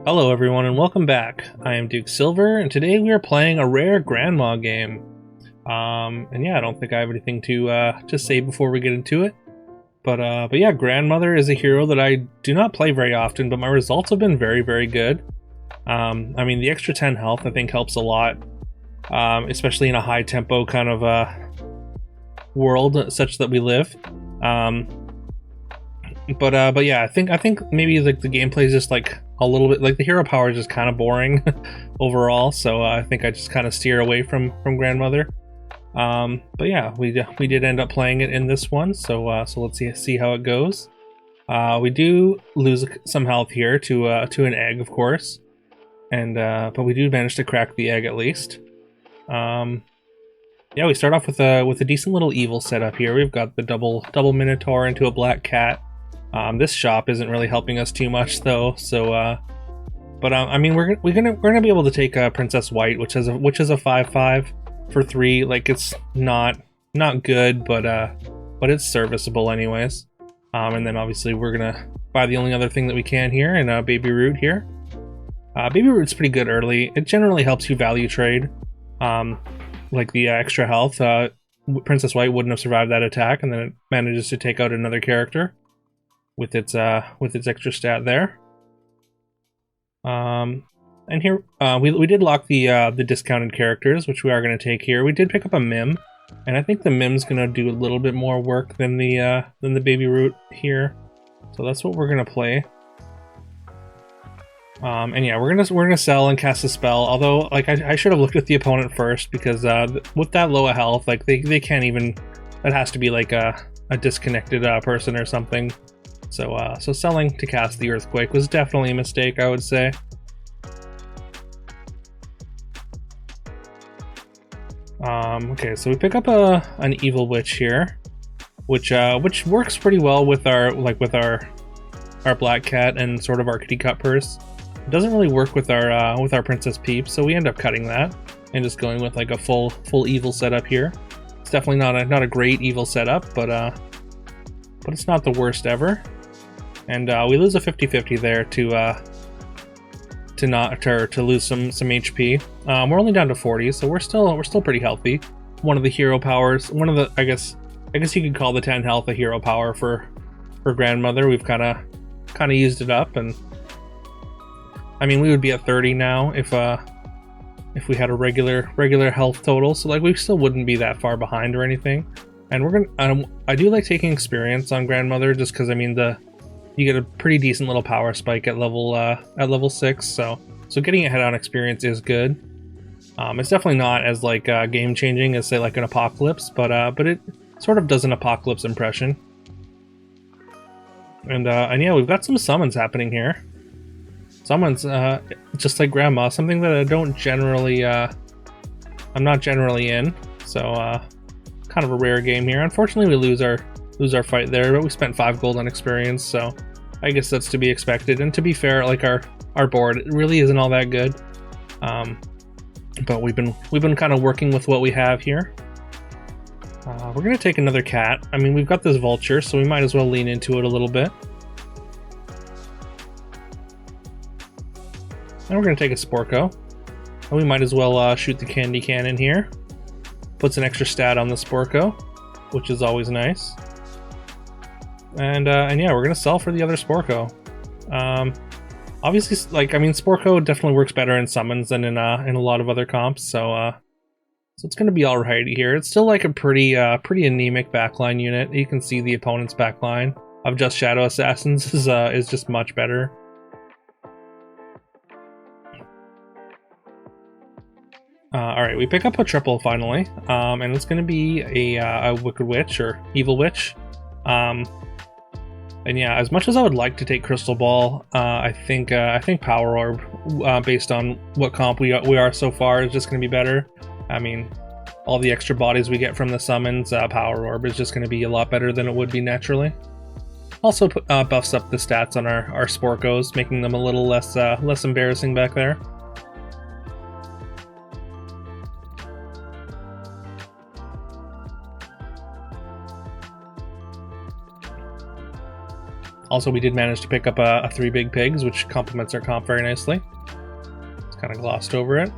Hello everyone and welcome back. I am Duke Silver and today we are playing a rare grandma game. And yeah, I don't think I have anything to say before we get into it. But yeah, Grandmother is a hero that I do not play very often, but my results have been very, very good. I mean, the extra 10 health I think helps a lot, especially in a high tempo kind of world such that we live. But yeah, I think maybe like the gameplay is just like a little bit like the hero power is just kind of boring overall. So I think I just kind of steer away from Grandmother. But yeah, we did end up playing it in this one. So let's see how it goes. We do lose some health here to an egg, of course, and but we do manage to crack the egg at least. Yeah, we start off with a decent little evil setup here. We've got the double Minotaur into a black cat. This shop isn't really helping us too much though, so but I mean we're gonna be able to take Princess White, which is a 5/5 for 3. Like it's not good, but it's serviceable anyways. And then obviously we're gonna buy the only other thing that we can here, and Baby Root here. Baby Root's pretty good early. It generally helps you value trade, like the extra health. Princess White wouldn't have survived that attack, and then it manages to take out another character with its extra stat there. And here we did lock the discounted characters, which we are going to take here. We did pick up a Mim, and I think the Mim's going to do a little bit more work than the Baby Root here, so that's what we're going to play. And yeah, we're gonna sell and cast a spell. Although, like, I should have looked at the opponent first, because with that low a health, like they can't even. That has to be like a disconnected person or something. So selling to cast the Earthquake was definitely a mistake, I would say. Okay, so we pick up an Evil Witch here, which works pretty well with our Black Cat and sort of our Kitty Cut Purse. It doesn't really work with our Princess Peep, so we end up cutting that and just going with like a full evil setup here. It's definitely not a great evil setup, but it's not the worst ever. And we lose a 50-50 there to lose some HP. We're only down to 40, so we're still pretty healthy. One of the hero powers, I guess you could call the 10 health a hero power for Grandmother. We've kind of used it up, and I mean we would be at 30 now if we had a regular health total. So like we still wouldn't be that far behind or anything. And I do like taking experience on Grandmother, just because I mean you get a pretty decent little power spike at level 6, so getting ahead on experience is good. It's definitely not as like game changing as say like an Apocalypse, but it sort of does an Apocalypse impression. And yeah, we've got some summons happening here. Summons, just like Grandma, something that I don't generally, I'm not generally in. So kind of a rare game here. Unfortunately, we lose our fight there, but we spent 5 gold on experience, so I guess that's to be expected. And to be fair, like our board, it really isn't all that good. But we've been kind of working with what we have here. We're gonna take another cat. I mean, we've got this vulture, so we might as well lean into it a little bit. And we're gonna take a Sporko, and we might as well shoot the candy cannon here. Puts an extra stat on the Sporko, which is always nice. And yeah, we're gonna sell for the other Sporko. Obviously, like I mean, Sporko definitely works better in summons than in a lot of other comps. So it's gonna be all right here. It's still like a pretty anemic backline unit. You can see the opponent's backline of just Shadow Assassins is just much better. All right, we pick up a triple finally, and it's gonna be a Wicked Witch or Evil Witch. And yeah, as much as I would like to take Crystal Ball, I think Power Orb, based on what comp we are so far, is just going to be better. I mean, all the extra bodies we get from the summons, Power Orb is just going to be a lot better than it would be naturally. Also buffs up the stats on our Sporkos, making them a little less embarrassing back there. Also, we did manage to pick up a 3 big pigs, which complements our comp very nicely. Just kind of glossed over it.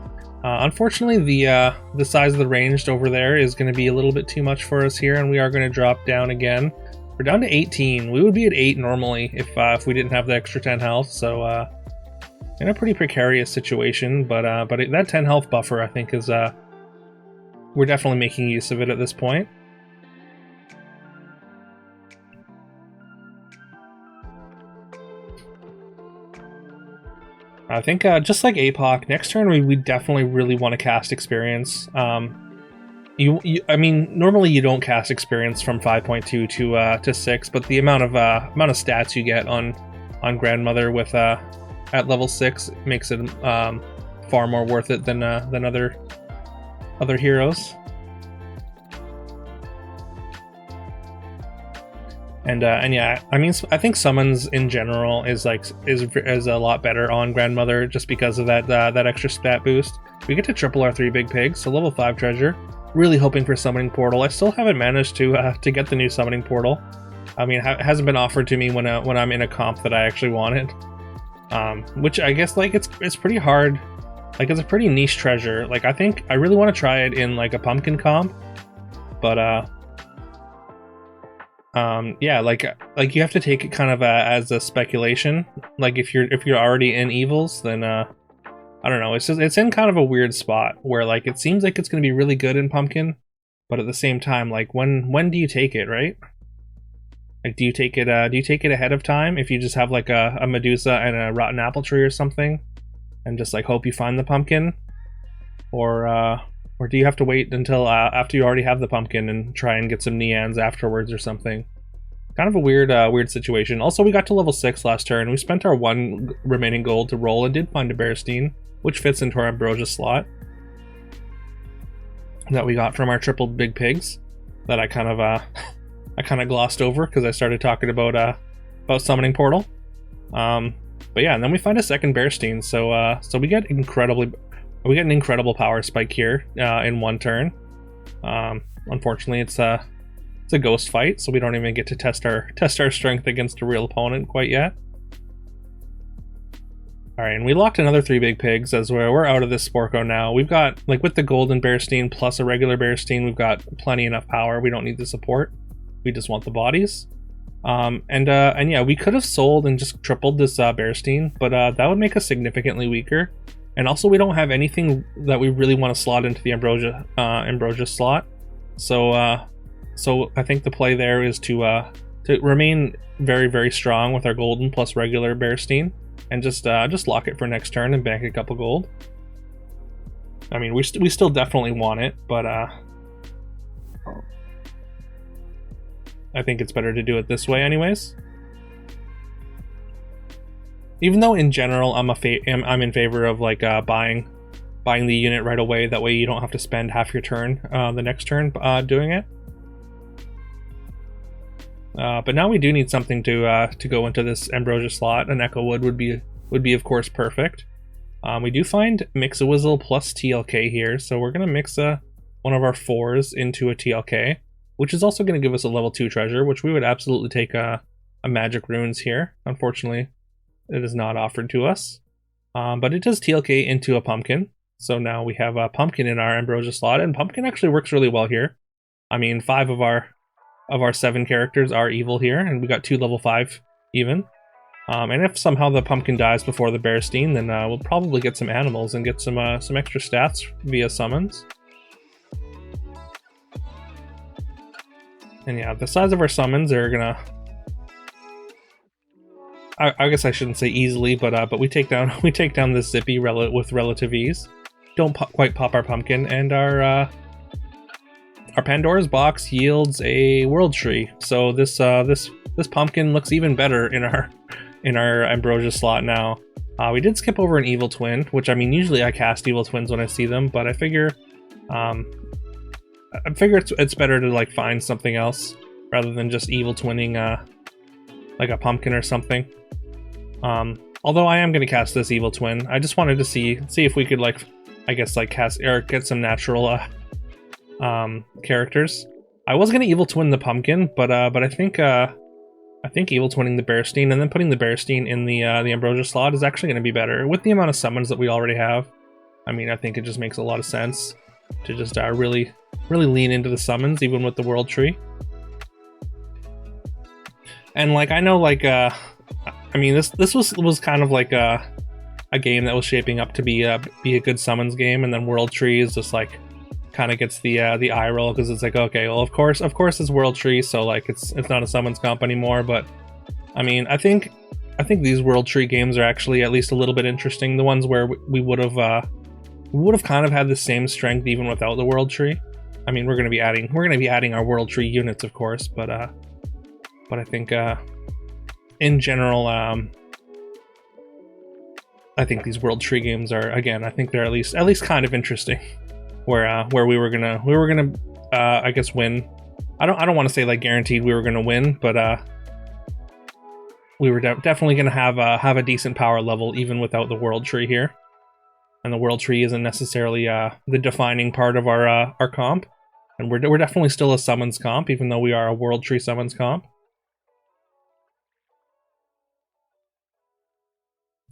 Unfortunately, the size of the ranged over there is going to be a little bit too much for us here, and we are going to drop down again. We're down to 18. We would be at 8 normally if we didn't have the extra 10 health, so in a pretty precarious situation, but that 10 health buffer, I think, is we're definitely making use of it at this point. I think just like APOC, next turn we definitely really want to cast experience. I mean, normally you don't cast experience from 5.2 to 6, but the amount of stats you get on Grandmother with at level 6 makes it far more worth it than other heroes. And yeah, I mean, I think summons in general is a lot better on Grandmother just because of that extra stat boost. We get to triple our 3 big pigs, so level 5 treasure. Really hoping for summoning portal. I still haven't managed to get the new summoning portal. I mean, it hasn't been offered to me when I'm in a comp that I actually wanted. Which I guess like it's pretty hard. Like it's a pretty niche treasure. Like I think I really want to try it in like a pumpkin comp, but yeah, like you have to take it kind of as a speculation. Like if you're already in evils, then I don't know. It's in kind of a weird spot where like it seems like it's going to be really good in pumpkin, but at the same time, like when do you take it, right? Like do you take it ahead of time if you just have like a Medusa and a rotten apple tree or something, and just like hope you find the pumpkin, or do you have to wait until after you already have the pumpkin and try and get some Neans afterwards or something? Kind of a weird situation. Also, we got to level 6 last turn. We spent our 1 remaining gold to roll and did find a Bearstein, which fits into our Ambrosia slot that we got from our triple big pigs that I kind of glossed over because I started talking about summoning portal. But yeah, and then we find a second Bearstein, so we get an incredible power spike here in 1 turn. Unfortunately, it's a ghost fight, so we don't even get to test our strength against a real opponent quite yet. All right, and we locked another 3 big pigs as we're out of this Sporko now. We've got, like, with the golden Bearstein plus a regular Bearstein, we've got plenty enough power. We don't need the support. We just want the bodies. And yeah, we could have sold and just tripled this Bearstein, but that would make us significantly weaker. And also, we don't have anything that we really want to slot into the Ambrosia slot. So I think the play there is to remain very, very strong with our golden plus regular Bearstein, and just lock it for next turn and bank a couple gold. I mean, we still definitely want it, but I think it's better to do it this way, anyways. Even though in general I'm in favor of like buying the unit right away. That way you don't have to spend half your turn the next turn doing it. But now we do need something to go into this Ambrosia slot. An Echo Wood would be of course perfect. We do find Mix-a-Wizzle plus TLK here, so we're gonna mix one of our 4s into a TLK, which is also gonna give us a level 2 treasure, which we would absolutely take a Magic Runes here. Unfortunately, it is not offered to us, but it does TLK into a pumpkin. So now we have a pumpkin in our Ambrosia slot, and pumpkin actually works really well here. I mean, 5 of our 7 characters are evil here, and we got 2 level 5 even. And if somehow the pumpkin dies before the Bearstein, then we'll probably get some animals and get some extra stats via summons. And yeah, the size of our summons are gonna, I guess I shouldn't say easily, but we take down this Zippy with relative ease. Don't quite pop our pumpkin, and our Pandora's box yields a World Tree. So this pumpkin looks even better in our Ambrosia slot now. We did skip over an Evil Twin, which, I mean, usually I cast Evil Twins when I see them, but I figure it's better to like find something else rather than just Evil Twinning like a pumpkin or something. Although I am going to cast this Evil Twin. I just wanted to see if we could, like, I guess, like, cast or get some natural characters. I was going to Evil Twin the pumpkin, but I think I think evil twinning the Bearstein and then putting the Bearstein in the Ambrosia slot is actually going to be better with the amount of summons that we already have. I mean, I think it just makes a lot of sense to just really lean into the summons, even with the World Tree. And like, I know, like, I mean, this was kind of like a game that was shaping up to be a good summons game, and then World Tree is just like kind of gets the eye roll, because it's like, okay, well, of course it's World Tree, so like it's not a summons comp anymore. But I mean, I think these World Tree games are actually at least a little bit interesting. The ones where we would have kind of had the same strength even without the World Tree. I mean, we're gonna be adding our World Tree units, of course, but I think in general, I think these World Tree games are, again, I think they're at least kind of interesting. Where we were gonna I guess win. I don't want to say like guaranteed we were gonna win, but we were definitely gonna have a decent power level even without the World Tree here. And the World Tree isn't necessarily the defining part of our comp, and we're definitely still a summons comp, even though we are a World Tree summons comp.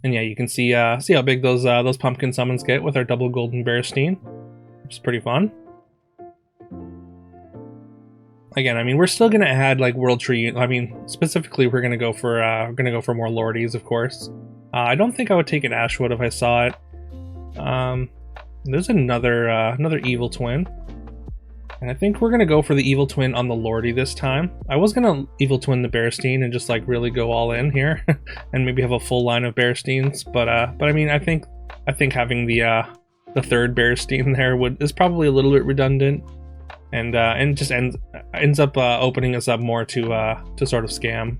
And yeah, you can see how big those pumpkin summons get with our double golden Bearstein, which is pretty fun. Again, I mean, we're still gonna add like World Tree. I mean, specifically, we're gonna go for more Lordies, of course. I don't think I would take an Ashwood if I saw it. There's another evil twin, and I think we're gonna go for the evil twin on the Lordie this time. I was gonna evil twin the Bearstein and just like really go all in here, and maybe have a full line of Bearsteins. But I mean, I think having the third Bearstein there is probably a little bit redundant, and just ends up opening us up more to sort of scam.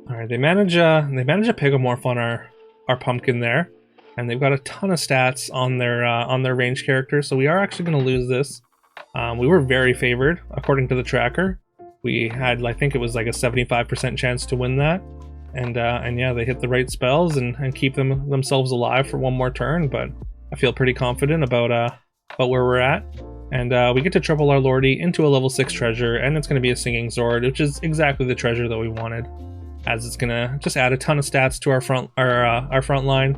All right, they manage a Pegomorph on our pumpkin there, and they've got a ton of stats on their range character, so we are actually going to lose this. We were very favored according to the tracker. We had, I think it was like a 75% chance to win that. And yeah, they hit the right spells and keep themselves alive for one more turn, but I feel pretty confident about where we're at. And we get to triple our Lordie into a level 6 treasure, and it's going to be a Singing Sword, which is exactly the treasure that we wanted, as it's going to just add a ton of stats to our front line,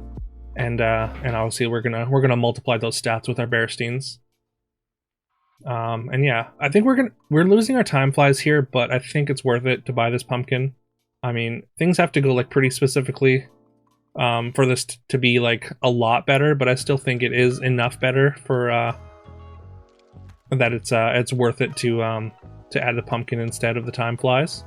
and obviously we're gonna multiply those stats with our Bearsteins. And yeah, I think we're losing our time flies here, but I think it's worth it to buy this pumpkin. I mean, things have to go like pretty specifically for this to be like a lot better, but I still think it is enough better for that it's worth it to add the pumpkin instead of the time flies.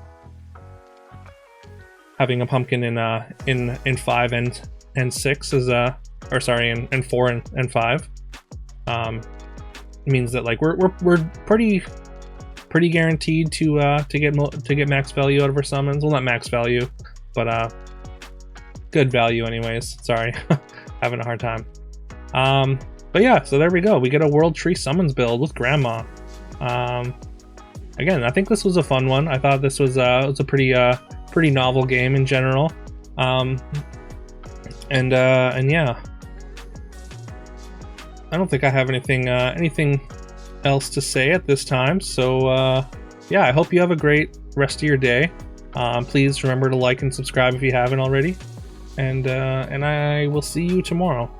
Having a pumpkin in 5 and 6 is or sorry, in 4 and 5 means that like we're pretty guaranteed to get max value out of our summons. Well, not max value, but good value anyways. Sorry, having a hard time. But yeah, so there we go. We get a World Tree summons build with Grandma. Again, I think this was a fun one. I thought this was a pretty novel game in general. And yeah, I don't think I have anything else to say at this time. So yeah, I hope you have a great rest of your day. Please remember to like and subscribe if you haven't already. And I will see you tomorrow.